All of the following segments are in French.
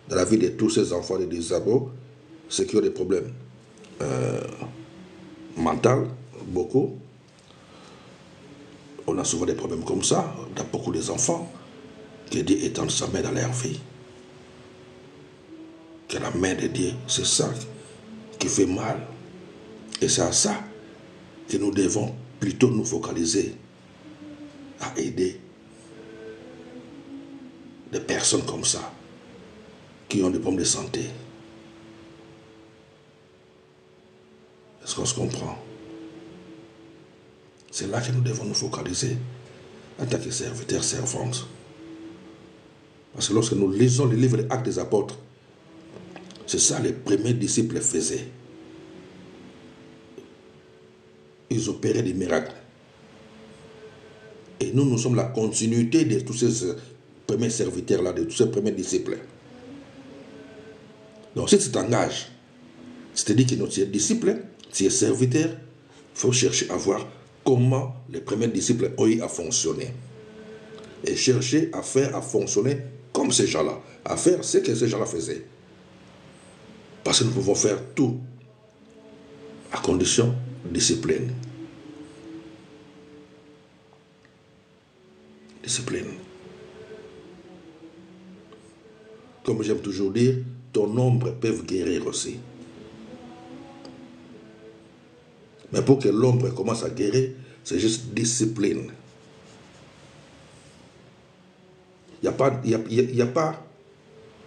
dans la vie de tous ces enfants d'Isabelle, ceux qui ont des problèmes mentaux, beaucoup. On a souvent des problèmes comme ça, dans beaucoup des enfants, que Dieu étend sa main dans leur vie. Que la main de Dieu, c'est ça qui fait mal. Et c'est à ça que nous devons plutôt nous focaliser à aider des personnes comme ça, qui ont des problèmes de santé. Est-ce qu'on se comprend? C'est là que nous devons nous focaliser en tant que serviteurs, servantes. Parce que lorsque nous lisons le livre des Actes des Apôtres, c'est ça les premiers disciples faisaient. Ils opéraient des miracles. Et nous, nous sommes la continuité de tous ces premiers serviteurs-là, de tous ces premiers disciples. Donc si tu t'engages, c'est-à-dire que tu es disciple, tu es serviteur, il faut chercher à voir comment les premiers disciples ont eu à fonctionner. Et chercher à faire, à fonctionner comme ces gens-là, à faire ce que ces gens-là faisaient. Parce que nous pouvons faire tout à condition de discipline. Discipline. Comme j'aime toujours dire, ton ombre peut guérir aussi. Mais pour que l'ombre commence à guérir, c'est juste discipline. Il n'y a pas,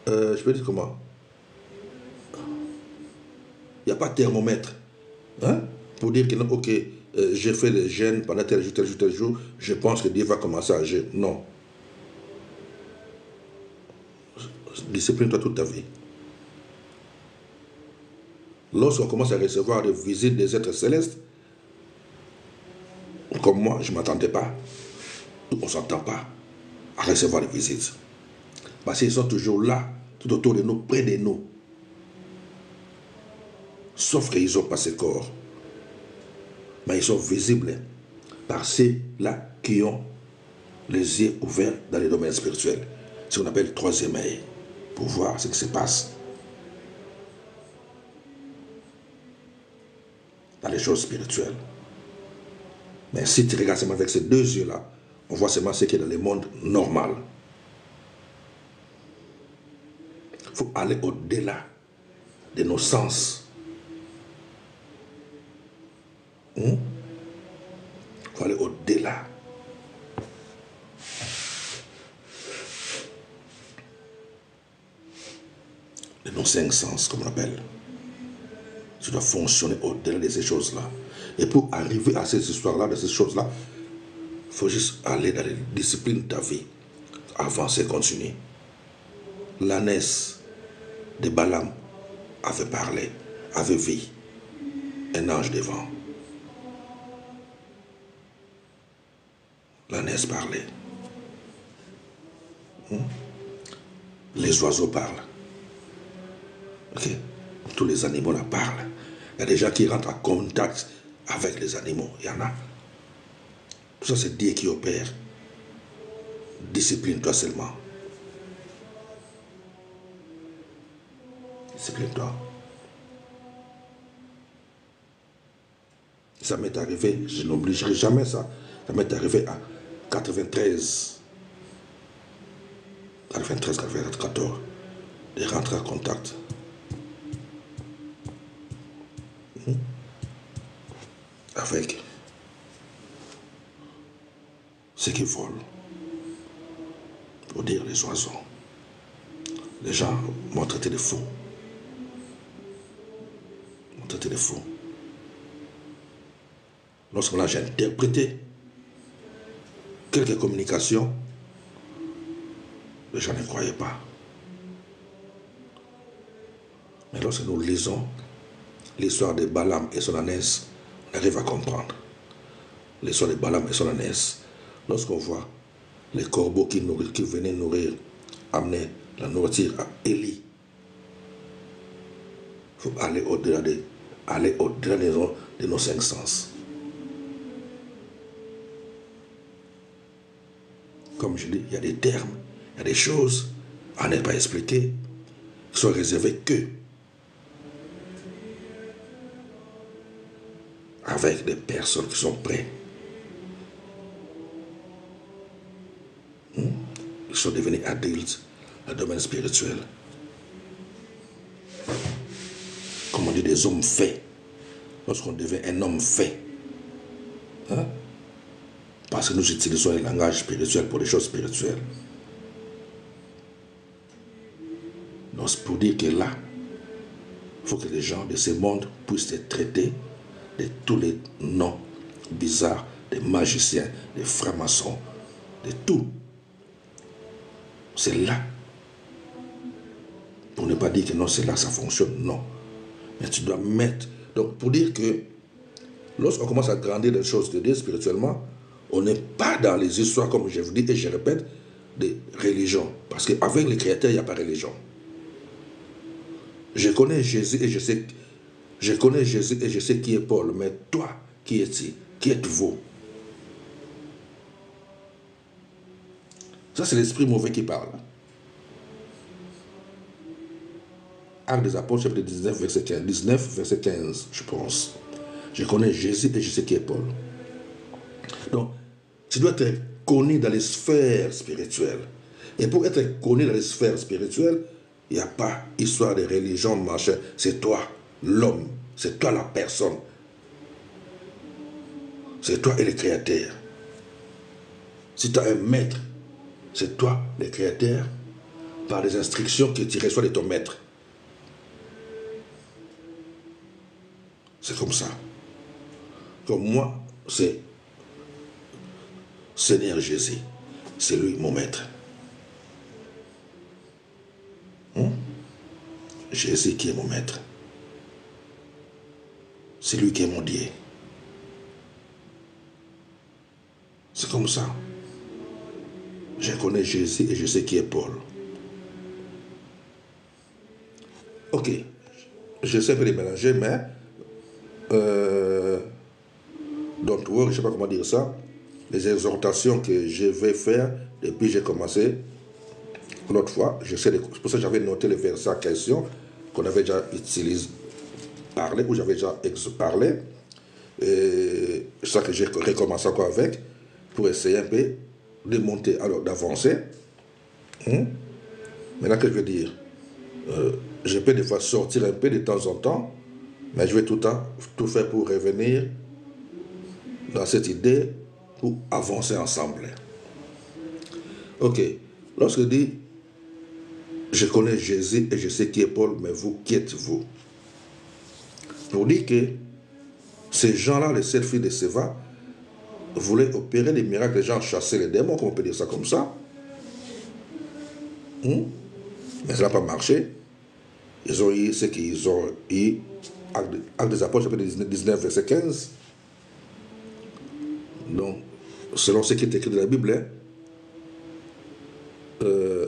je peux dire comment? Il n'y a pas de thermomètre. Hein? Pour dire que non, ok, j'ai fait le jeûne pendant tel jour, je pense que Dieu va commencer à agir. Non. Discipline-toi toute ta vie. Lorsqu'on commence à recevoir des visites des êtres célestes, comme moi, je ne m'attendais pas, on ne s'entend pas à recevoir des visites. Parce qu'ils sont toujours là, tout autour de nous, près de nous. Sauf qu'ils n'ont pas ce corps. Mais ils sont visibles par ceux-là qui ont les yeux ouverts dans les domaines spirituels. Ce qu'on appelle le troisième œil, pour voir ce qui se passe dans les choses spirituelles. Mais si tu regardes seulement avec ces deux yeux-là, on voit seulement ce qui est dans le monde normal. Il faut aller au-delà de nos sens. Il faut aller au-delà. De nos 5 sens, comme on appelle. Tu dois fonctionner au-delà de ces choses-là. Et pour arriver à ces histoires-là, de ces choses-là, il faut juste aller dans les disciplines de ta vie. Avancer, continuer. L'ânesse de Balaam avait parlé, avait vu un ange devant. L'ânesse parlait. Les oiseaux parlent. Okay. Tous les animaux là parlent. Il y a des gens qui rentrent en contact avec les animaux. Il y en a. Tout ça, c'est Dieu qui opère. Discipline-toi seulement. Discipline-toi. Ça m'est arrivé, je n'obligerai jamais ça. Ça m'est arrivé à 93, 94, de rentrer en contact. Avec ceux qui volent. Pour dire les oiseaux. Les gens m'ont traité de fou. M'ont traité de fou. Lorsque là j'ai interprété quelques communications, les gens ne croyaient pas. Mais lorsque nous lisons l'histoire de Balaam et son ânesse, on arrive à comprendre. L'histoire de Balaam et son ânesse. Lorsqu'on voit les corbeaux qui venaient nourrir, amener la nourriture à Élie, il faut aller au-delà de nos 5 sens. Comme je dis, il y a des termes, il y a des choses à ne pas expliquer. qui sont réservés que avec des personnes qui sont prêtes. Ils sont devenus adultes dans le domaine spirituel. Comme on dit, des hommes faits. Lorsqu'on devient un homme fait. Hein? Parce que nous utilisons le langage spirituel pour les choses spirituelles. Donc c'est pour dire que là, il faut que les gens de ce monde puissent être traités de tous les noms bizarres, des magiciens, des francs-maçons, de tout. C'est là. Pour ne pas dire que non, c'est là que ça fonctionne, non. Mais tu dois mettre... Donc pour dire que lorsqu'on commence à grandir les choses de Dieu spirituellement, on n'est pas dans les histoires, comme je vous dis et je répète, de religion. Parce qu'avec les créateurs, il n'y a pas de religion. Je connais Jésus et je sais qui est Paul, mais toi, qui es-tu? Qui êtes-vous? Ça, c'est l'esprit mauvais qui parle. Actes des Apôtres, chapitre 19, verset 15, je pense. Je connais Jésus et je sais qui est Paul. Donc, tu dois être connu dans les sphères spirituelles. Et pour être connu dans les sphères spirituelles, il n'y a pas histoire de religion, machin. C'est toi, l'homme. C'est toi, la personne. C'est toi et le Créateur. Si tu as un maître, c'est toi, le Créateur, par les instructions que tu reçois de ton maître. C'est comme ça. Comme moi, c'est Seigneur Jésus. C'est lui mon maître. Jésus qui est mon maître. C'est lui qui est mon Dieu. C'est comme ça. Je connais Jésus et je sais qui est Paul. Ok. J'essaie de les mélanger, mais don't worry, je ne sais pas comment dire ça. Les exhortations que je vais faire depuis que j'ai commencé l'autre fois, c'est pour ça que j'avais noté les versets en question qu'on avait déjà utilisé, parlé, ou j'avais déjà parlé. Et c'est ça que j'ai recommencé encore avec, pour essayer un peu de monter, alors d'avancer. Maintenant que je veux dire, je peux des fois sortir un peu de temps en temps, mais je vais tout faire pour revenir dans cette idée pour avancer ensemble. Ok, lorsque je dis je connais Jésus et je sais qui est Paul, mais vous, qui êtes-vous? Pour dire que ces gens-là, les 7 filles de Séva, voulaient opérer des miracles, les gens chassaient les démons, comme on peut dire ça comme ça. Mais ça n'a pas marché. Ils ont eu ce qu'ils ont eu. Actes des Apôtres, chapitre 19, verset 15. Donc, selon ce qui est écrit dans la Bible,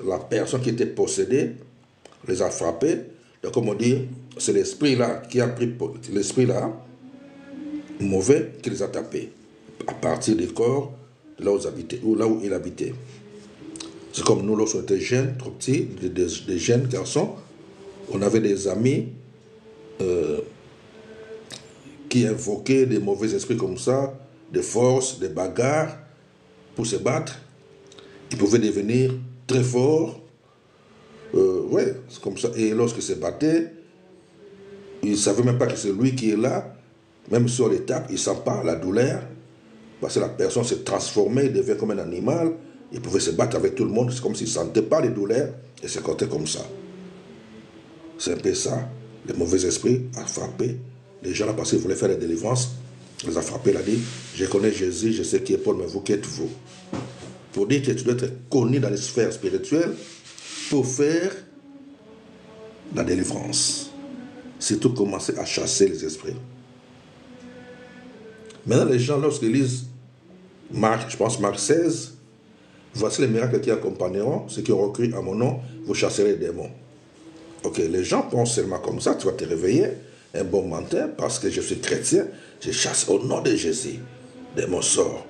la personne qui était possédée les a frappés. Donc, comme on dit, c'est l'esprit-là qui a pris l'esprit-là mauvais qui les a tapés à partir des corps de là où ils habitaient, ou là où il habitait. C'est comme nous, lorsqu'on était jeunes, trop petits, des jeunes garçons, on avait des amis qui invoquaient des mauvais esprits comme ça, des forces, des bagarres pour se battre. Ils pouvaient devenir très forts. Ouais, c'est comme ça. Et lorsqu'ils se battaient, ils ne savaient même pas que c'est lui qui est là. Même si on les tape, ils ne sentent pas la douleur. Parce que la personne s'est transformée, devient comme un animal. Il pouvait se battre avec tout le monde. C'est comme s'il ne sentait pas les douleurs. Et c'est compté comme ça. C'est un peu ça. Le mauvais esprit a frappé les gens là parce qu'ils voulaient faire la délivrance. Il les a frappés. Il a dit, je connais Jésus, je sais qui est Paul, mais vous, qui êtes-vous? Pour dire que tu dois être connu dans les sphères spirituelles pour faire la délivrance. Surtout commencer à chasser les esprits. Maintenant, les gens, lorsqu'ils lisent Marc, je pense Marc 16, voici les miracles qui accompagneront ceux qui auront cru à mon nom, vous chasserez les démons. Ok, les gens pensent seulement comme ça, tu vas te réveiller un bon matin parce que je suis chrétien, je chasse au nom de Jésus des démons sortent.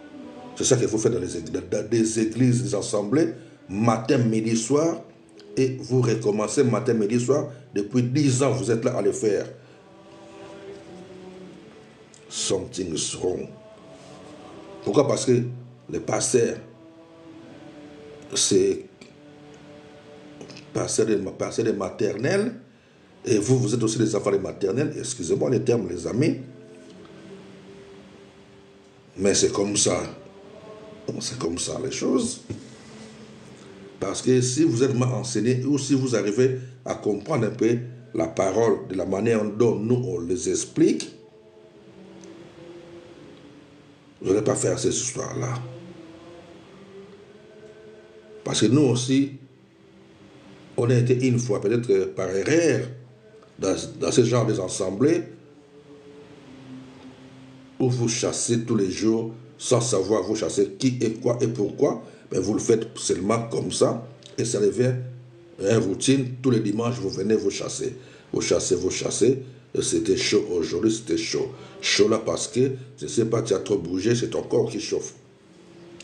C'est ça qu'il faut faire dans des églises, des assemblées, matin, midi, soir, et vous recommencez matin, midi, soir. Depuis 10 ans, vous êtes là à le faire. Something is wrong. Pourquoi? Parce que le pasteur, c'est pasteur de maternelle, et vous, vous êtes aussi des enfants de maternelle. Excusez-moi les termes, les amis. Mais c'est comme ça. C'est comme ça les choses. Parce que si vous êtes mal enseigné ou si vous arrivez à comprendre un peu la parole de la manière dont nous on les explique, vous n'allez pas faire cette histoire-là. Parce que nous aussi, on a été une fois, peut-être par erreur, dans ce genre d'assemblées où vous chassez tous les jours sans savoir vous chassez qui et quoi et pourquoi. Mais vous le faites seulement comme ça et ça devient une routine. Tous les dimanches, vous venez vous chasser. Vous chassez, vous chassez. C'était chaud aujourd'hui, c'était chaud. Chaud là parce que, je ne sais pas, tu as trop bougé, c'est ton corps qui chauffe.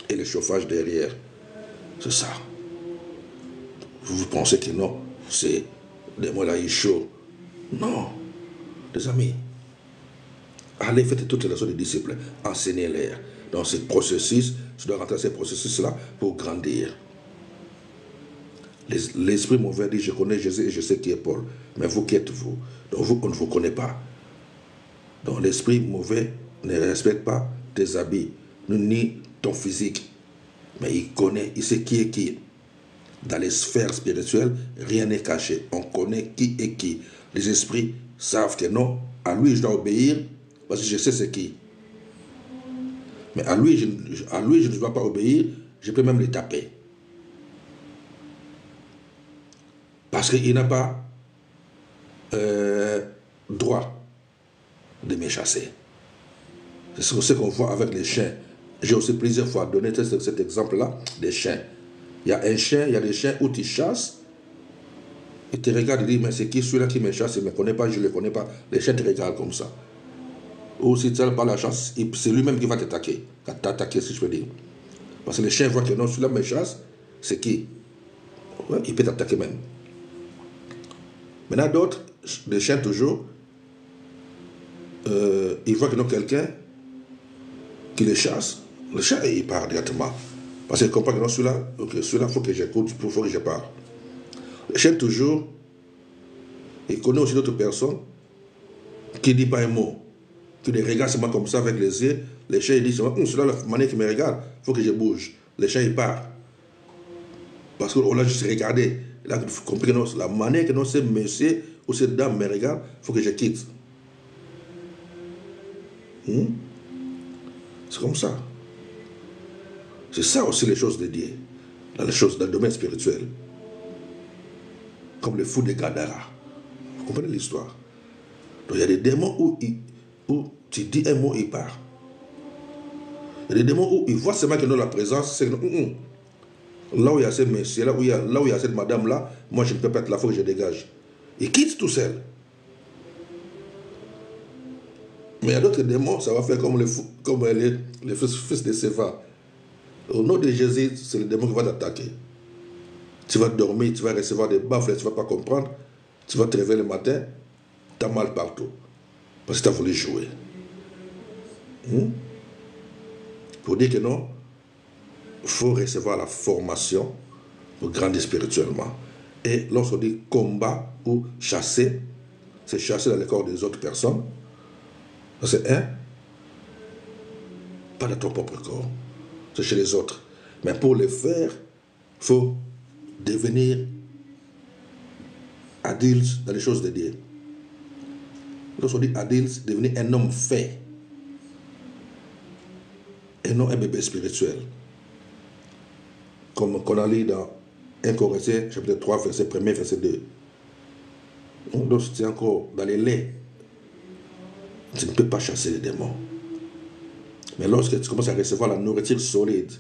Et le chauffage derrière, c'est ça. Vous pensez que non, c'est des mots là, il est chaud. Non, les amis. Allez, faites toutes les leçons des disciples, enseignez-les. Dans ce processus, tu dois rentrer dans ce processus-là pour grandir. L'esprit mauvais dit, je connais Jésus et je sais qui est Paul. Mais vous, qui êtes-vous? Donc vous, on ne vous connaît pas. Donc l'esprit mauvais ne respecte pas tes habits, ni ton physique. Mais il connaît, il sait qui est qui. Dans les sphères spirituelles, rien n'est caché. On connaît qui est qui. Les esprits savent que non, à lui je dois obéir parce que je sais c'est qui. Mais à lui, je ne dois pas obéir, je peux même les taper. Parce qu'il n'a pas droit de me chasser. C'est ce qu'on voit avec les chiens. J'ai aussi plusieurs fois donné cet exemple-là, des chiens. Il y a un chien, il y a des chiens où tu chasses, il te regarde, il dit, mais c'est qui celui-là qui me chasse, il ne me connaît pas, je ne le connais pas. Les chiens te regardent comme ça. Ou si tu n'as pas la chance, c'est lui-même qui va t'attaquer. T'attaquer, si je peux dire. Parce que les chiens voient que non, celui-là me chasse, c'est qui? Ouais, il peut t'attaquer même. Maintenant, d'autres, les chiens toujours, ils voient que non, quelqu'un qui les chasse, le chien, il part directement. Parce qu'il comprend que non, celui-là, okay, celui-là, il faut que j'écoute, il faut que je parle. Le chien toujours, il connaît aussi d'autres personnes qui ne disent pas un mot, qui les regardent seulement comme ça avec les yeux. Les chiens, ils disent, celui-là, la manière qu'il me regarde, il faut que je bouge. Les chiens, ils partent. Parce qu'on l'a juste regardé. Là, il faut comprendre que la manière que non, ce monsieur ou cette dame me regarde, il faut que je quitte. C'est comme ça. C'est ça aussi les choses de Dieu. Dans les choses, dans le domaine spirituel. Comme le fou de Gadara. Vous comprenez l'histoire? Donc il y a des démons où tu dis un mot, il part. Il y a des démons où ils voient seulement que nous la présence, c'est là où il y a ce monsieur, là où il y a cette madame-là, moi je ne peux pas être là, il faut que je dégage. Il quitte tout seul. Mais il y a d'autres démons, ça va faire comme les fils de Séva. Au nom de Jésus, c'est le démon qui va t'attaquer. Tu vas dormir, tu vas recevoir des baffles, tu ne vas pas comprendre. Tu vas te réveiller le matin, tu as mal partout. Parce que tu as voulu jouer. Pour dire que non, il faut recevoir la formation pour grandir spirituellement. Et lorsqu'on dit combat ou chasser, c'est chasser dans le corps des autres personnes. C'est pas dans ton propre corps, c'est chez les autres. Mais pour le faire, il faut devenir adulte dans les choses de Dieu. Lorsqu'on dit adulte, devenir un homme fait. Et non un bébé spirituel. Comme on a lu dans 1 Corinthiens, chapitre 3, verset 1, verset 2. Donc, tu es encore dans les laits. Tu ne peux pas chasser les démons. Mais lorsque tu commences à recevoir la nourriture solide,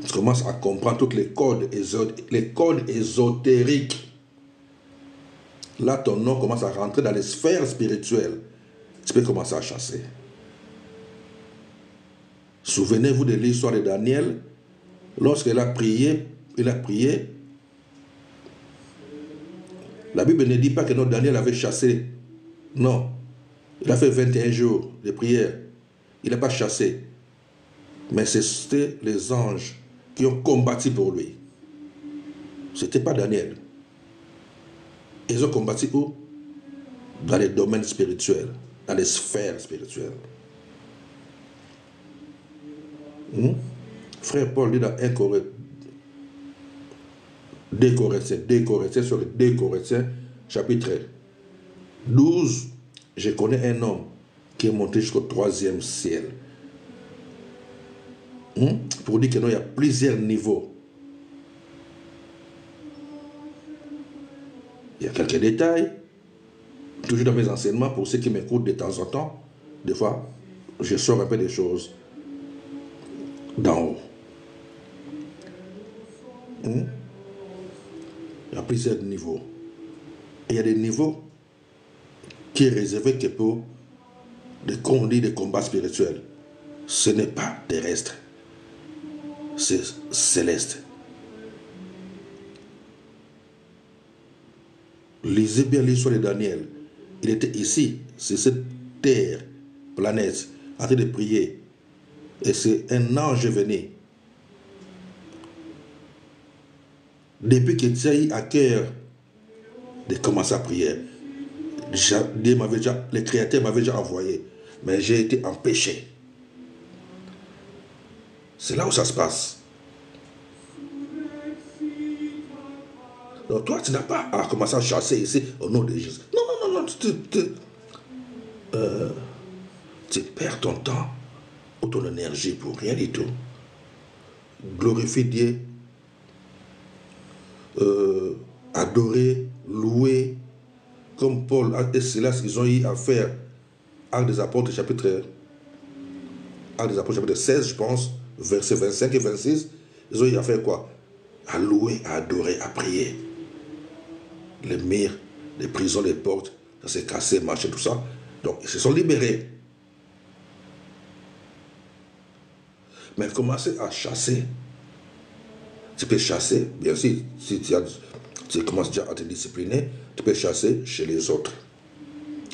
tu commences à comprendre tous les codes ésotériques. Là, ton nom commence à rentrer dans les sphères spirituelles. Tu peux commencer à chasser. Souvenez-vous de l'histoire de Daniel. Lorsqu'il a prié, La Bible ne dit pas que notre Daniel avait chassé. Non. Il a fait 21 jours de prière. Il n'a pas chassé. Mais c'était les anges qui ont combattu pour lui. Ce n'était pas Daniel. Ils ont combattu où? Dans les domaines spirituels, dans les sphères spirituelles. Frère Paul dit dans 2 Corinthiens, chapitre 12, je connais un homme qui est monté jusqu'au 3e ciel. Pour dire qu'il y a plusieurs niveaux. Il y a quelques détails, toujours dans mes enseignements, pour ceux qui m'écoutent de temps en temps. Des fois, je sors un peu des choses d'en haut. Il y a plusieurs niveaux. Et il y a des niveaux qui est réservé que pour des conduits de combat spirituel. Ce n'est pas terrestre. C'est céleste. Lisez bien l'histoire de Daniel. Il était ici, c'est cette terre, planète, en train de prier. Et c'est un ange venu. Depuis qu'il a eu à cœur de commencer à prier, le Créateur m'avait déjà envoyé, mais j'ai été empêché. C'est là où ça se passe. Donc toi, tu n'as pas à commencer à chasser ici au nom de Jésus. Non, tu perds ton temps ou ton énergie pour rien du tout. Glorifie Dieu, adorer, louer, comme Paul et Silas, ils ont eu à faire. Actes des Apôtres, chapitre 16, je pense, versets 25 et 26, ils ont eu à faire quoi? À louer, à adorer, à prier. Les murs, les prisons, les portes, ça s'est cassé, marché, tout ça. Donc, ils se sont libérés. Mais commencer à chasser. Tu peux chasser, bien sûr, si tu commences déjà à te discipliner, tu peux chasser chez les autres.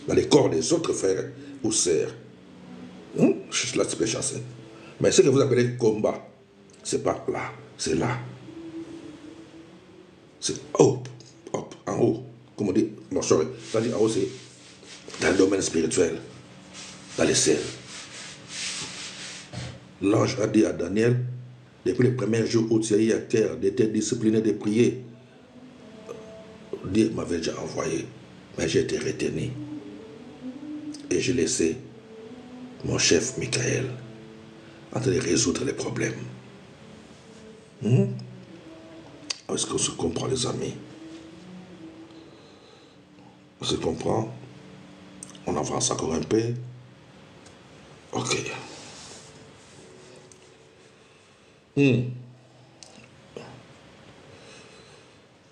Dans les corps des autres frères ou sœurs. Là, tu peux chasser. Mais ce que vous appelez combat, c'est pas là, c'est là. C'est haut, en haut. Comme on dit, non, sorry. C'est-à-dire en haut, c'est dans le domaine spirituel, dans les ciels. L'ange a dit à Daniel, depuis le premier jour où tu as eu à cœur d'être discipliné de prier, Dieu m'avait déjà envoyé, mais j'ai été retenu. Et j'ai laissé mon chef Michael en train de résoudre les problèmes. Est-ce qu'on se comprend, les amis? On se comprend? On avance encore un peu. Ok.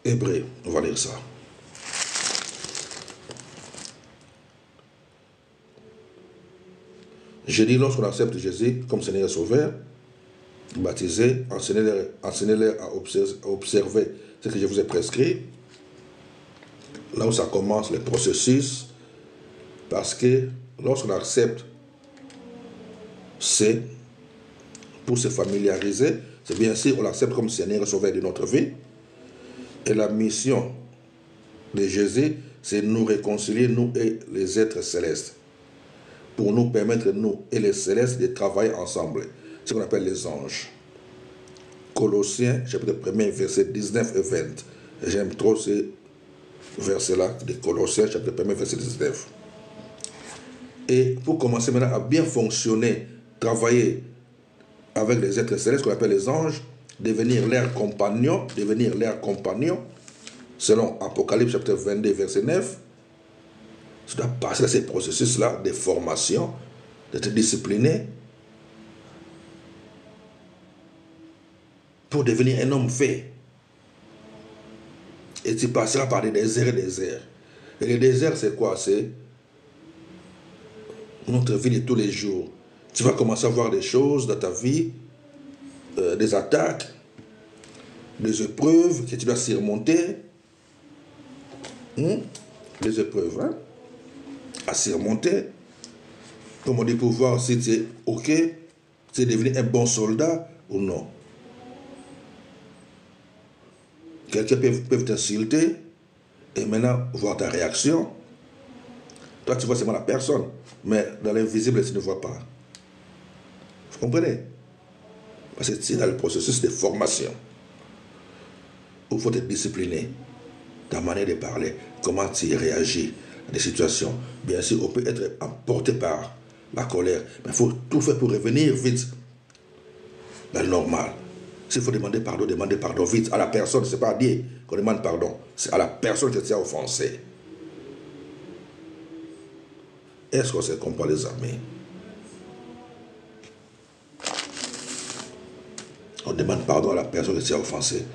Hébreu, on va lire ça. Je dis, lorsqu'on accepte Jésus comme Seigneur et Sauveur, baptisé, enseignez-leur à observer ce que je vous ai prescrit. Là où ça commence le processus, parce que lorsqu'on accepte, c'est pour se familiariser, c'est bien sûr, on l'accepte comme Seigneur et Sauveur de notre vie. Et la mission de Jésus, c'est nous réconcilier, nous et les êtres célestes, pour nous permettre, nous et les célestes, de travailler ensemble. Ce qu'on appelle les anges. Colossiens, chapitre 1, versets 19 et 20. J'aime trop ces versets-là de Colossiens, chapitre 1, verset 19. Et pour commencer maintenant à bien fonctionner, travailler avec les êtres célestes, qu'on appelle les anges, devenir leurs compagnons, selon Apocalypse, chapitre 22, verset 9, tu dois passer à ces processus-là de formation, d'être discipliné, pour devenir un homme fait. Et tu passeras par des déserts et des déserts. Et les déserts, c'est quoi? C'est notre vie de tous les jours. Tu vas commencer à voir des choses dans ta vie, des attaques, des épreuves que tu dois surmonter. Les épreuves, hein, à surmonter. Comme on dit, pour voir si c'est OK, c'est devenu un bon soldat ou non. Quelqu'un peut t'insulter et maintenant voir ta réaction. Toi, tu vois seulement la personne, mais dans l'invisible, tu ne vois pas. Vous comprenez? Parce que c'est dans le processus de formation où il faut être discipliné. Ta manière de parler, comment tu réagis à des situations. Bien sûr, on peut être emporté par la colère, mais il faut tout faire pour revenir vite dans le normal. S'il faut demander pardon vite à la personne. Ce n'est pas à dire qu'on demande pardon, c'est à la personne qui t'a offensé. Est-ce qu'on se comprend, les amis? On demande pardon à la personne qui t'a offensé.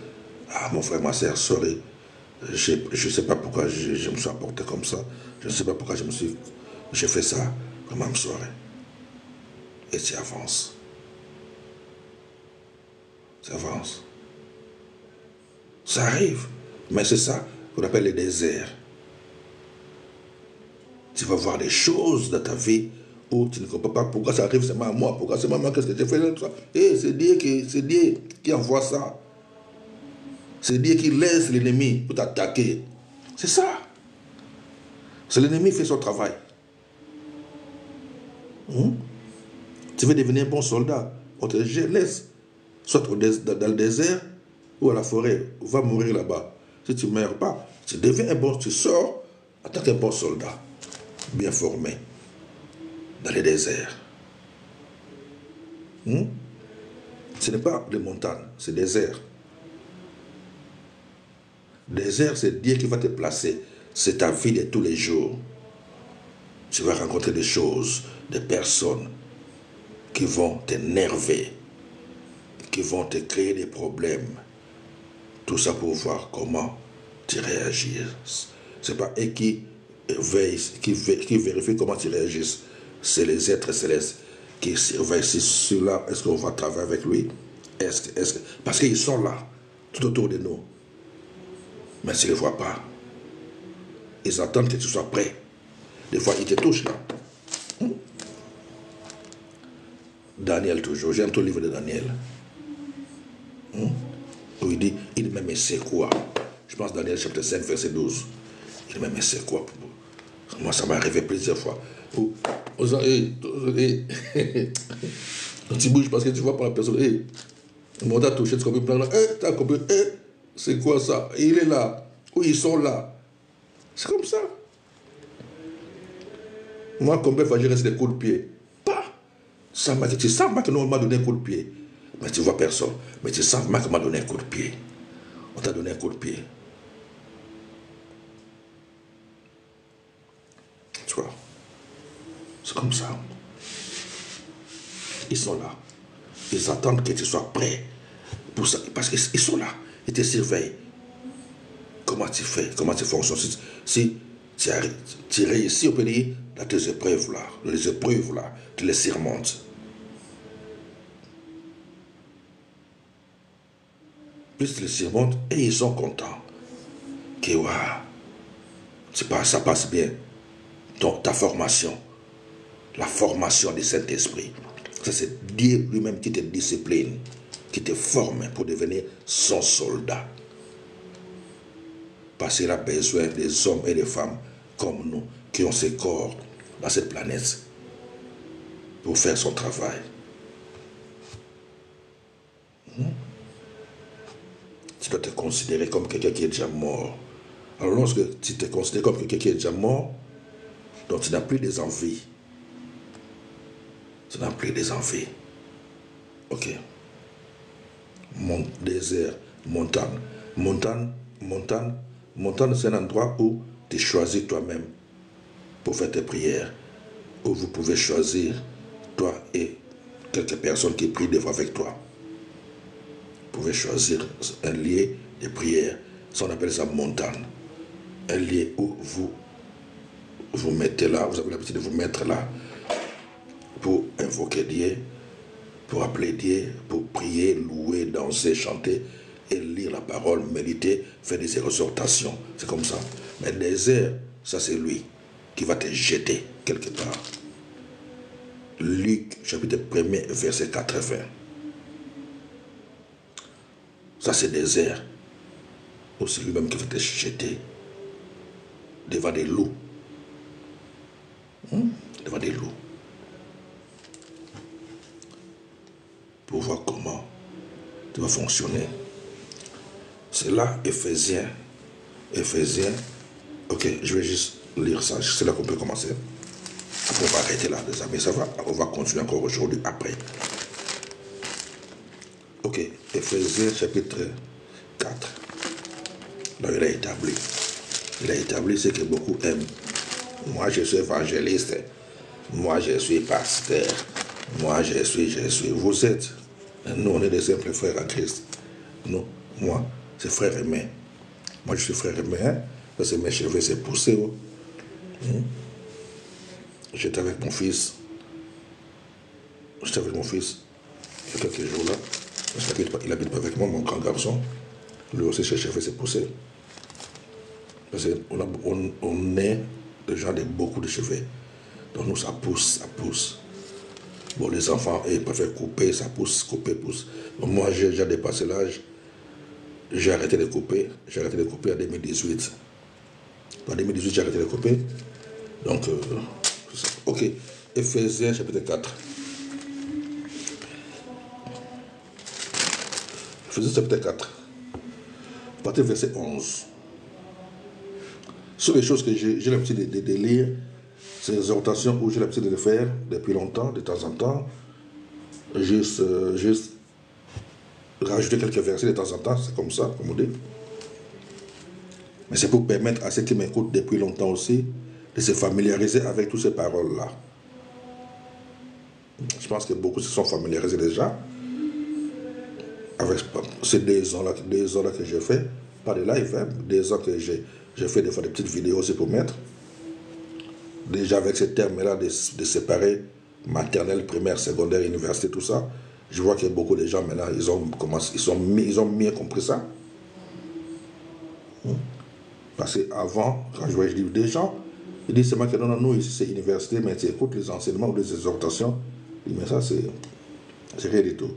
Ah, mon frère, ma soeur, sorry. Je ne sais pas pourquoi je me suis apporté comme ça. Je ne sais pas pourquoi j'ai fait ça. Comment me soirée. Et tu avances. Ça avance. Ça arrive. Mais c'est ça qu'on appelle les déserts. Tu vas voir des choses dans ta vie où tu ne comprends pas pourquoi ça arrive seulement à moi. Pourquoi c'est moi, qu'est-ce que j'ai fait là, tout ça. Et c'est Dieu qui envoie ça. C'est Dieu qui laisse l'ennemi pour t'attaquer. C'est ça. C'est l'ennemi qui fait son travail. Tu veux devenir un bon soldat. On te laisse. Soit dans le désert ou à la forêt. On va mourir là-bas. Si tu ne meurs pas, tu deviens un bon, tu sors en tant qu'un bon soldat. Bien formé. Dans les déserts. Ce n'est pas des montagnes, c'est des déserts. Désert, c'est Dieu qui va te placer. C'est ta vie de tous les jours. Tu vas rencontrer des choses, des personnes qui vont t'énerver, qui vont te créer des problèmes. Tout ça pour voir comment tu réagis. Ce n'est pas eux qui veillent, qui vérifient comment tu réagis. C'est les êtres célestes qui surveillent si celui-là, est-ce qu'on va travailler avec lui? Parce qu'ils sont là, tout autour de nous. Mais tu ne les vois pas. Ils attendent que tu sois prêt. Des fois, ils te touchent là. Daniel toujours. J'aime tout le livre de Daniel. Où il dit, il dit, mais c'est quoi? Je pense Daniel chapitre 5, verset 12. Il dit, mais c'est quoi? Moi, ça m'est arrivé plusieurs fois. Tu bouges parce que tu vois pas la personne. On t'a touché, tu comprends pas. T'as compris. C'est quoi ça? Il est là. Ou ils sont là. C'est comme ça. Moi, combien de fois j'ai resté des coups de pied? Pas. Tu sens pas que nous, on m'a donné un coup de pied. Mais tu vois personne. Mais tu sens pas qu'on m'a donné un coup de pied. On t'a donné un coup de pied. Tu vois? C'est comme ça. Ils sont là. Ils attendent que tu sois prêt pour ça. Parce qu'ils sont là. Ils te surveillent. Comment tu fais? Comment tu fonctionnes? Si tu réussis, on peut dire, dans tes épreuves là, les épreuves là, tu les surmontes. Plus tu les surmontes, et ils sont contents. Que waouh, ça passe bien. Donc ta formation, la formation du Saint-Esprit, c'est Dieu lui-même qui te discipline, qui te forme pour devenir son soldat. Parce qu'il a besoin des hommes et des femmes comme nous, qui ont ce corps dans cette planète, pour faire son travail. Tu dois te considérer comme quelqu'un qui est déjà mort. Alors lorsque tu te considères comme quelqu'un qui est déjà mort, donc tu n'as plus des envies. Tu n'as plus des envies. Ok. Désert, montagne. Montagne, c'est un endroit où tu choisis toi-même pour faire tes prières. Où vous pouvez choisir, toi et quelques personnes qui prient devant avec toi. Vous pouvez choisir un lieu de prière. Ça, on appelle ça montagne. Un lieu où vous mettez là, vous avez l'habitude de vous mettre là pour invoquer Dieu, pour appeler Dieu, pour prier, louer, danser, chanter et lire la parole, méditer, faire des exhortations. C'est comme ça. Mais le désert, ça c'est lui qui va te jeter quelque part. Luc, chapitre 1er, verset 80. Ça c'est désert. Ou c'est lui-même qui va te jeter devant des loups. Devant des loups. Pour voir comment tu vas fonctionner. C'est là, Éphésiens. Ok, je vais juste lire ça. C'est là qu'on peut commencer. Après, on va arrêter là, les amis. Ça va? On va continuer encore aujourd'hui, après. Ok, Éphésiens chapitre 4. Là, il a établi. Il a établi ce que beaucoup aiment. Moi, je suis évangéliste. Moi, je suis pasteur. Moi, je suis. Vous êtes. Nous, on est des simples frères en Christ. Non, moi, c'est frère aimé. Moi, je suis frère aimé. Hein? Parce que mes cheveux s'est poussé. Oh. J'étais avec mon fils. Il y a quelques jours là. Il habite pas avec moi, mon grand garçon. Lui aussi, ses cheveux s'est poussé. Parce qu'on est des gens de beaucoup de cheveux. Donc nous, ça pousse. Bon, les enfants, ils préfèrent couper, ça pousse, couper, pousse. Donc, moi, j'ai déjà dépassé l'âge. J'ai arrêté de couper. J'ai arrêté de couper en 2018. En 2018, j'ai arrêté de couper. Donc, c'est ça. Ok. Éphésiens, chapitre 4. Éphésiens, chapitre 4. À partir du verset 11. Ce sont les choses que j'ai l'habitude de lire. Ces exhortations où j'ai l'habitude de le faire depuis longtemps, de temps en temps. Juste rajouter quelques versets de temps en temps, c'est comme ça, comme on dit. Mais c'est pour permettre à ceux qui m'écoutent depuis longtemps aussi de se familiariser avec toutes ces paroles-là. Je pense que beaucoup se sont familiarisés déjà avec ces 2 ans-là que je fais, pas de live, hein, 2 ans que j'ai fait des fois des petites vidéos aussi pour mettre. Déjà avec ces termes-là de séparer maternelle, primaire, secondaire, université, tout ça, je vois que beaucoup de gens maintenant, ils ont mieux compris ça. Parce qu'avant, quand je dis des gens, ils disent seulement que non, nous ici c'est université, mais tu écoutes les enseignements ou les exhortations, mais ça c'est rien du tout.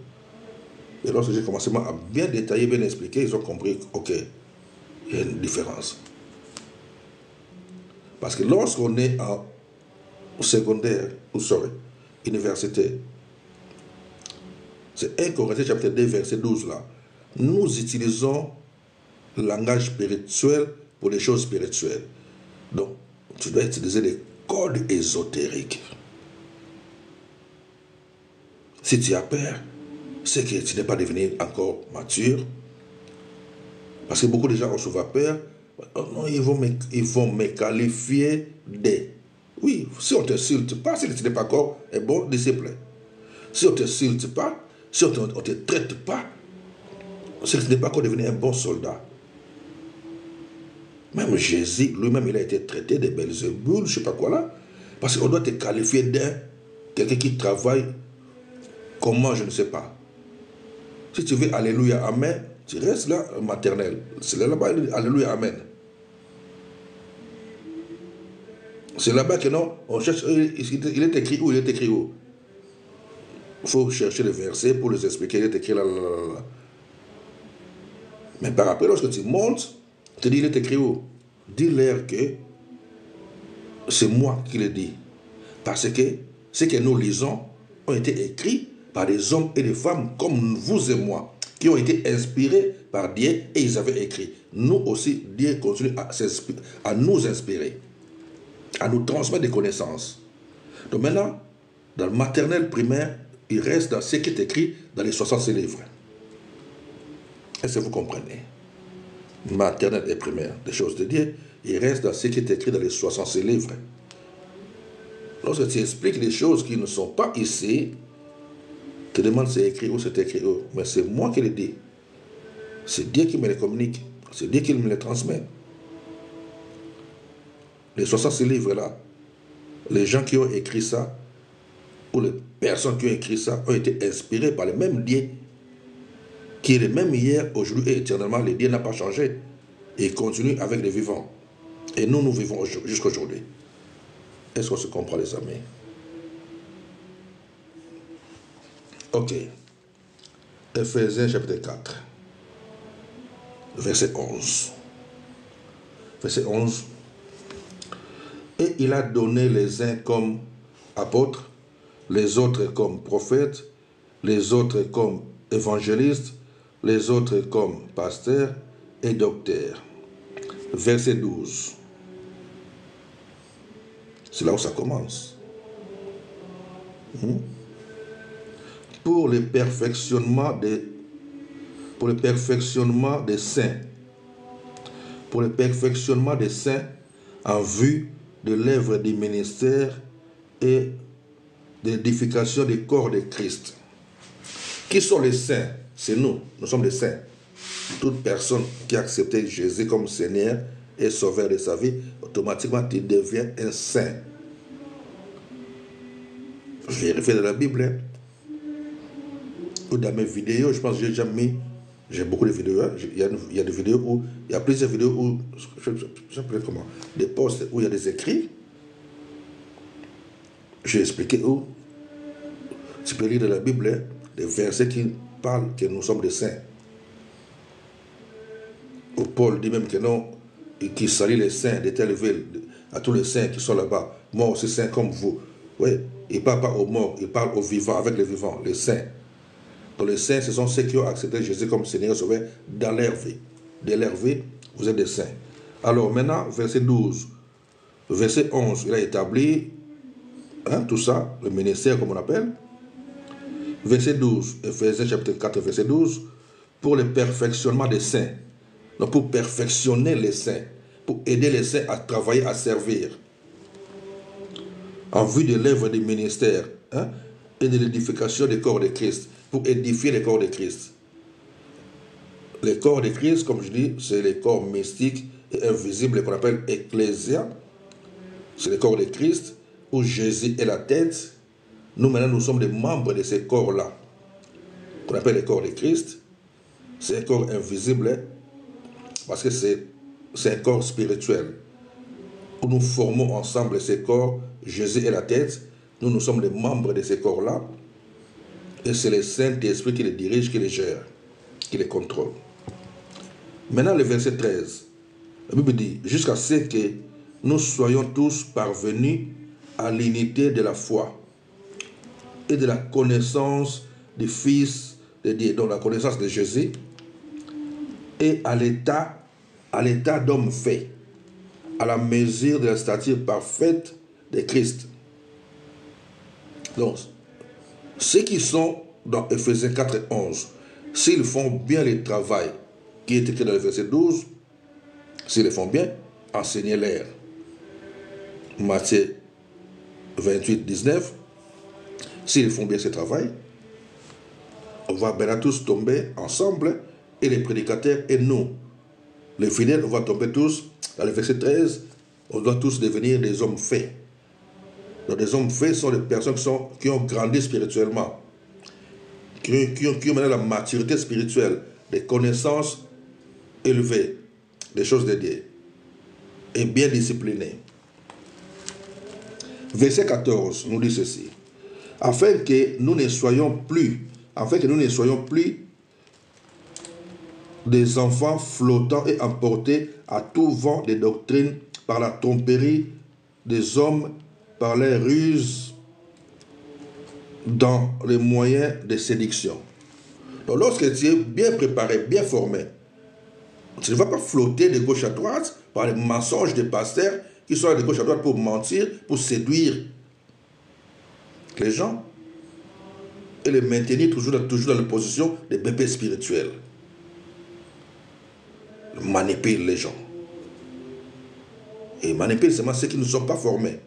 Et lorsque j'ai commencé à bien détailler, bien expliquer, ils ont compris, ok, il y a une différence. Parce que lorsqu'on est en secondaire, université, c'est 1 Corinthiens chapitre 2, verset 12 là. Nous utilisons le langage spirituel pour les choses spirituelles. Donc, tu dois utiliser les codes ésotériques. Si tu as peur, c'est que tu n'es pas devenu encore mature. Parce que beaucoup de gens ont souvent peur. Oh non, ils vont me qualifier de... Oui, si on ne t'insulte pas, si tu n'es pas encore un bon disciple. Si on ne t'insulte pas, si on ne te traite pas, c'est que tu n'es pas encore devenu un bon soldat. Même Jésus, lui-même, il a été traité de Belzébuth, je ne sais pas quoi là. Parce qu'on doit te qualifier d'un quelqu'un qui travaille comment, je ne sais pas. Si tu veux Alléluia, Amen, tu restes là, maternelle. C'est là-bas, Alléluia, Amen. C'est là-bas que non, on cherche, il est écrit où, il est écrit où. Il faut chercher les versets pour les expliquer, il est écrit là. Mais par après, lorsque tu montes, tu dis, il est écrit où? Dis-leur que c'est moi qui le dis. Parce que ce que nous lisons ont été écrits par des hommes et des femmes comme vous et moi, qui ont été inspirés par Dieu et ils avaient écrit. Nous aussi, Dieu continue à nous inspirer, à nous transmettre des connaissances. Donc maintenant, dans le maternel primaire, il reste dans ce qui est écrit dans les 66 livres. Est-ce que vous comprenez? Maternel et primaire, des choses de Dieu, il reste dans ce qui est écrit dans les 66 livres. Lorsque tu expliques les choses qui ne sont pas ici, tu te demandes c'est écrit où, c'est écrit où. Mais c'est moi qui le dis. C'est Dieu qui me les communique. C'est Dieu qui me les transmet. Les 66 livres-là, les gens qui ont écrit ça, ou les personnes qui ont écrit ça, ont été inspirés par le même Dieu, qui est le même hier, aujourd'hui et éternellement. Le Dieu n'a pas changé. Et il continue avec les vivants. Et nous vivons jusqu'à aujourd'hui. Est-ce qu'on se comprend, les amis? Ok. Ephésiens chapitre 4, verset 11. Verset 11. Et il a donné les uns comme apôtres, les autres comme prophètes, les autres comme évangélistes, les autres comme pasteurs et docteurs. Verset 12. C'est là où ça commence. Pour le perfectionnement des saints. Pour le perfectionnement des saints en vue de l'œuvre du ministère et de l'édification du corps de Christ. Qui sont les saints? C'est nous. Nous sommes les saints. Toute personne qui a accepté Jésus comme Seigneur et Sauveur de sa vie, automatiquement, tu deviens un saint. Vérifiez dans la Bible. Ou dans mes vidéos, je pense que j'ai déjà mis, j'ai beaucoup de vidéos. Il y a des vidéos où, il y a plusieurs vidéos où, je ne sais pas comment, des posts où il y a des écrits. J'ai expliqué où, tu peux lire dans la Bible, des versets qui parlent que nous sommes des saints. Où Paul dit même que non, qui salue les saints, d'être élevé à tous les saints qui sont là-bas. Moi aussi saint comme vous. Oui, il ne parle pas aux morts, il parle aux vivants, avec les vivants, les saints. Donc les saints, ce sont ceux qui ont accepté Jésus comme Seigneur et Sauveur dans leur vie. Dans leur vie, vous êtes des saints. Alors maintenant, verset 12. Verset 11, il a établi tout ça, le ministère comme on appelle. Verset 12, Ephésiens chapitre 4, verset 12, pour le perfectionnement des saints. Donc pour perfectionner les saints, pour aider les saints à travailler, à servir. En vue de l'œuvre du ministère et de l'édification du corps de Christ, pour édifier le corps de Christ. Le corps de Christ, comme je dis, c'est le corps mystique et invisible qu'on appelle Ecclésia. C'est le corps de Christ, où Jésus est la tête. Nous, maintenant, nous sommes des membres de ce corps-là, qu'on appelle le corps de Christ. C'est un corps invisible, parce que c'est un corps spirituel, où nous formons ensemble ce corps. Jésus est la tête. Nous sommes des membres de ce corps-là. Et c'est le Saint-Esprit qui les dirige, qui les gère, qui les contrôle. Maintenant, le verset 13. La Bible dit, jusqu'à ce que nous soyons tous parvenus à l'unité de la foi et de la connaissance du Fils de Dieu, donc la connaissance de Jésus, et à l'état d'homme fait, à la mesure de la stature parfaite de Christ. Donc, ceux qui sont dans Ephésiens 4 et 11, s'ils font bien le travail qui est écrit dans le verset 12, s'ils le font bien, enseignez-leur. Matthieu 28, 19, s'ils font bien ce travail, on va bien tous tomber ensemble, et les prédicateurs et nous, les fidèles, on va tomber tous, dans le verset 13, on doit tous devenir des hommes faits. Donc des hommes faits sont des personnes qui ont grandi spirituellement, qui ont maintenant la maturité spirituelle, des connaissances élevées, des choses de Dieu, et bien disciplinés. Verset 14 nous dit ceci. Afin que nous ne soyons plus des enfants flottants et emportés à tout vent des doctrines par la tromperie des hommes, par les ruses dans les moyens de séduction. Donc lorsque tu es bien préparé, bien formé, tu ne vas pas flotter de gauche à droite par les mensonges des pasteurs qui sont de gauche à droite pour mentir, pour séduire les gens et les maintenir toujours dans la position de bébés spirituels. Manipule les gens. Et manipule seulement ceux qui ne sont pas formés.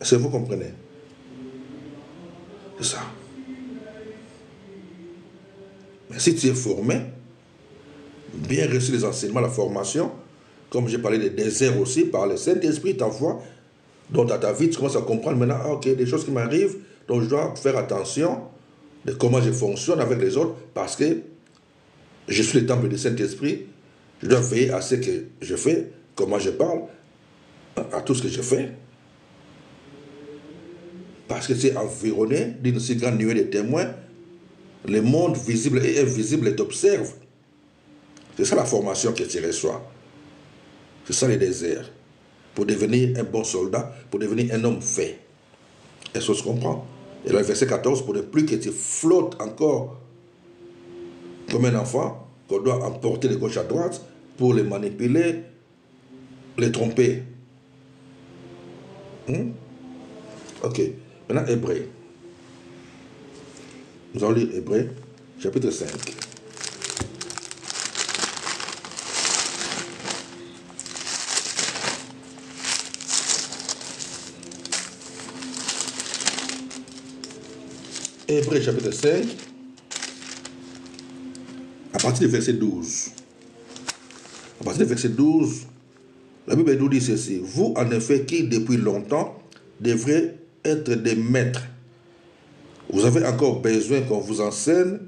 Est-ce que vous comprenez? C'est ça. Mais si tu es formé, bien reçu les enseignements, la formation, comme j'ai parlé des déserts aussi, par le Saint-Esprit t'envoie, donc dans ta vie, tu commences à comprendre maintenant, ok, des choses qui m'arrivent, donc je dois faire attention de comment je fonctionne avec les autres, parce que je suis le temple du Saint-Esprit, Je dois veiller à ce que je fais, comment je parle, à tout ce que je fais. Parce que c'est environné d'une si grande nuée de témoins. Le monde visible et invisible t'observe. C'est ça la formation que tu reçois. C'est ça le désert. Pour devenir un bon soldat, pour devenir un homme fait. Est-ce que tu comprends? Et là, le verset 14, pour ne plus que tu flottes encore comme un enfant, qu'on doit emporter de gauche à droite pour les manipuler, les tromper. Ok. Maintenant, Hébreu. Nous allons lire Hébreu, chapitre 5. Hébreu, chapitre 5, à partir du verset 12. À partir du verset 12, la Bible nous dit ceci. Vous, en effet, qui depuis longtemps devrez être des maîtres, vous avez encore besoin qu'on vous enseigne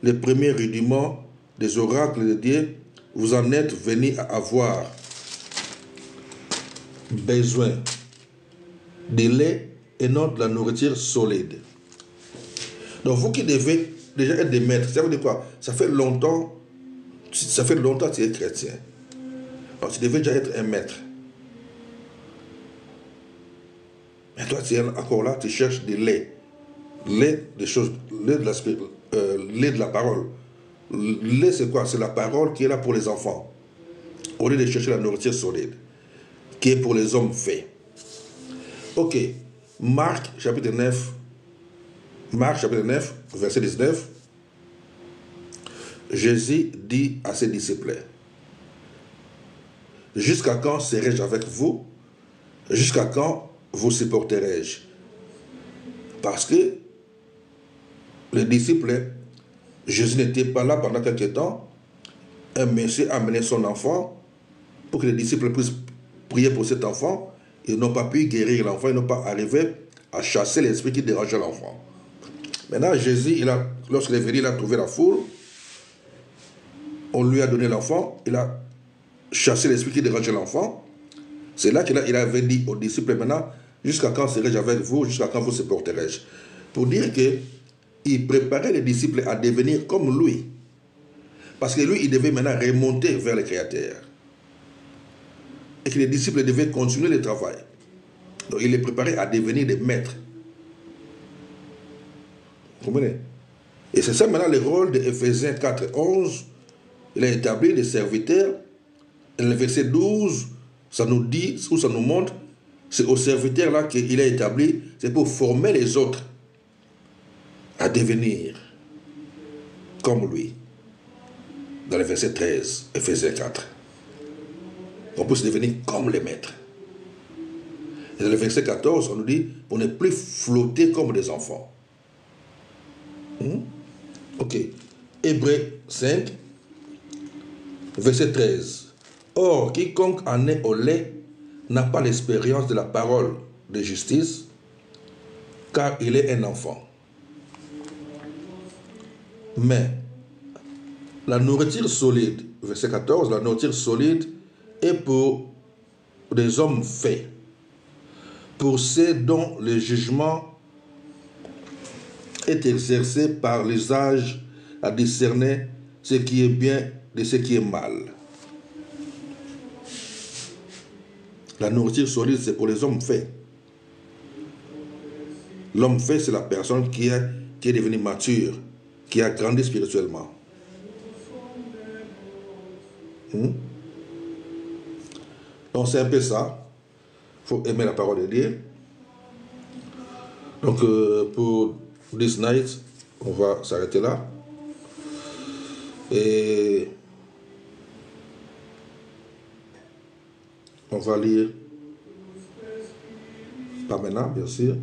les premiers rudiments des oracles de Dieu. Vous en êtes venus à avoir besoin de lait et non de la nourriture solide. Donc vous qui devez déjà être des maîtres, ça veut dire quoi? Ça fait longtemps que tu es chrétien. Donc tu devais déjà être un maître. Mais toi tu es encore là, tu cherches du lait. Lait des choses, lait de la parole. Lait c'est quoi? C'est la parole qui est là pour les enfants. Au lieu de chercher la nourriture solide, qui est pour les hommes faits. Ok. Marc chapitre 9, verset 19. Jésus dit à ses disciples, jusqu'à quand serai-je avec vous? Jusqu'à quand vous supporterai-je? Parce que les disciples, Jésus n'était pas là pendant quelques temps. Un monsieur a amené son enfant pour que les disciples puissent prier pour cet enfant. Ils n'ont pas pu guérir l'enfant, ils n'ont pas arrivé à chasser l'esprit qui dérangeait l'enfant. Maintenant, Jésus, lorsqu'il est venu, il a trouvé la foule. On lui a donné l'enfant, il a chassé l'esprit qui dérangeait l'enfant. C'est là qu'il avait dit aux disciples, maintenant, jusqu'à quand serai-je avec vous, jusqu'à quand vous supporterai-je? Pour dire qu'il préparait les disciples à devenir comme lui. Parce que lui, il devait maintenant remonter vers le Créateur. Et que les disciples devaient continuer le travail. Donc il les préparait à devenir des maîtres. Vous comprenez? Et c'est ça maintenant le rôle de Ephésiens 4, 11. Il a établi des serviteurs. Et le verset 12, ça nous dit, ou ça nous montre, c'est aux serviteurs là qu'il a établi, c'est pour former les autres à devenir comme lui. Dans le verset 13, Ephésiens 4. On peut se devenir comme les maîtres. Et dans le verset 14, on nous dit, on n'est plus flotter comme des enfants. Ok. Hébreu 5, verset 13. Or, quiconque en est au lait n'a pas l'expérience de la parole de justice, car il est un enfant. Mais la nourriture solide, verset 14, la nourriture solide est pour des hommes faits, pour ceux dont le jugement est exercé par l'usage à discerner ce qui est bien de ce qui est mal. La nourriture solide, c'est pour les hommes faits. L'homme fait, c'est la personne qui est devenue mature, qui a grandi spirituellement. Donc c'est un peu ça. Il faut aimer la parole de Dieu. Donc pour this night, on va s'arrêter là. Et on va lire, pas maintenant bien sûr,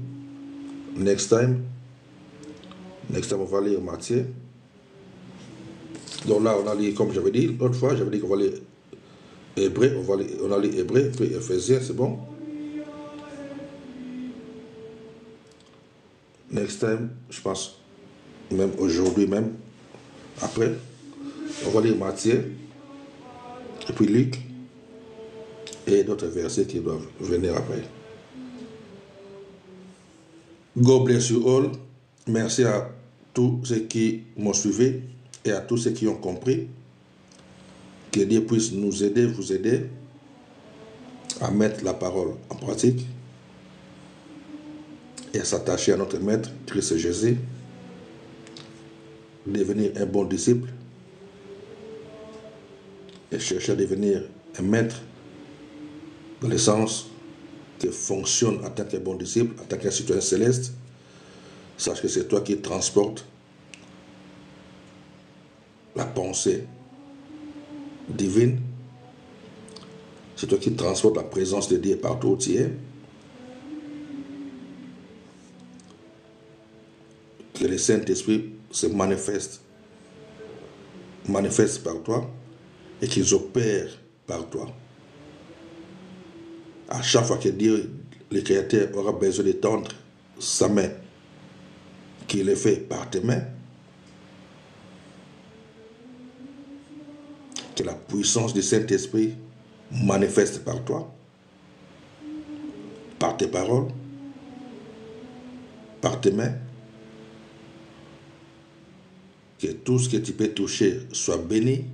next time on va lire Matthieu. Donc là on a lu, comme j'avais dit l'autre fois, j'avais dit qu'on va lire Hébreu, on a lu Hébreu, puis Ephésiens, c'est bon. Next time, je pense, même aujourd'hui même, après, on va lire Matthieu, et puis Luc, et d'autres versets qui doivent venir après. God bless you all. Merci à tous ceux qui m'ont suivi et à tous ceux qui ont compris. Que Dieu puisse nous aider, vous aider à mettre la parole en pratique et à s'attacher à notre Maître, Christ Jésus, devenir un bon disciple et chercher à devenir un maître dans le sens que fonctionne en tant que bon disciple, en tant qu'un citoyen céleste. Sache que c'est toi qui transportes la pensée divine. C'est toi qui transportes la présence de Dieu partout où tu es. Que le Saint-Esprit se manifeste par toi et qu'ils opèrent par toi. À chaque fois que Dieu, le Créateur, aura besoin d'étendre sa main, qu'il le fait par tes mains, que la puissance du Saint-Esprit manifeste par toi, par tes paroles, par tes mains, que tout ce que tu peux toucher soit béni,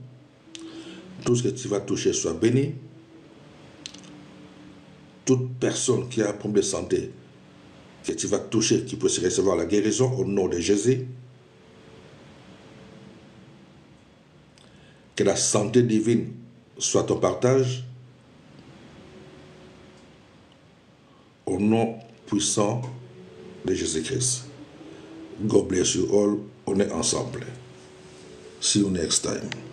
tout ce que tu vas toucher soit béni. Toute personne qui a un problème de santé que tu vas toucher, qui peut recevoir la guérison au nom de Jésus. Que la santé divine soit ton partage au nom puissant de Jésus-Christ. God bless you all. On est ensemble. See you next time.